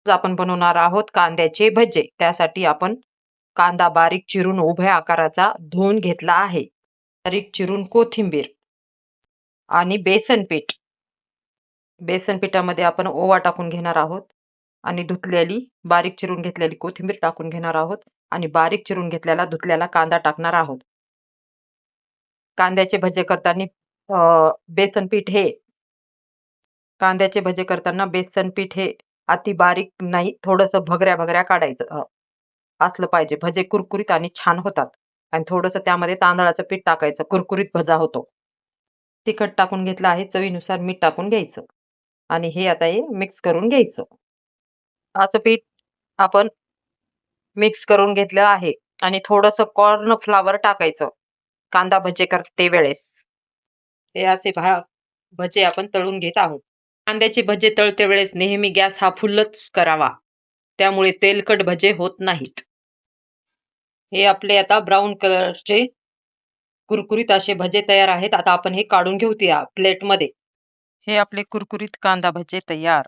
आज आपण बनवणार आहोत कांद्याचे भजे. त्यासाठी आपण कांदा बारीक चिरून उभ्या आकाराचा धुवून घेतला आहे. बारीक चिरून कोथिंबीर आणि बेसन पीठ. बेसन पिठामध्ये आपण ओवा टाकून घेणार आहोत आणि बारीक चिरून घेतलेली कोथिंबीर टाकून घेणार आहोत आणि बारीक चिरून घेतलेला धुतलेला कांदा टाकणार आहोत. कांद्याचे भजे करताना बेसन पीठ हे कांद्याचे भजे करताना बेसन पीठ हे अति बारीक नाही, थोडंसं भगऱ्या काढायचं असलं पाहिजे. भजे कुरकुरीत आणि छान होतात. आणि थोडंसं त्यामध्ये तांदळाचं पीठ टाकायचं, कुरकुरीत भजा होतो. तिखट टाकून घेतलं आहे, चवीनुसार मीठ टाकून घ्यायचं आणि हे आता हे मिक्स करून घ्यायचं. असं पीठ आपण मिक्स करून घेतलं आहे आणि थोडंसं कॉर्न फ्लॉवर टाकायचं कांदा भजे करते वेळेस. हे असे भजे आपण तळून घेत आहोत. कांद्याचे भजे तळते वेळेस नेहमी गॅस हा फुल्लच करावा, त्यामुळे तेलकट भजे होत नाहीत. हे आपले आता ब्राऊन कलरचे कुरकुरीत असे भजे तयार आहेत. आता आपण हे काढून घेऊया प्लेटमध्ये. हे आपले कुरकुरीत कांदा भजे तयार.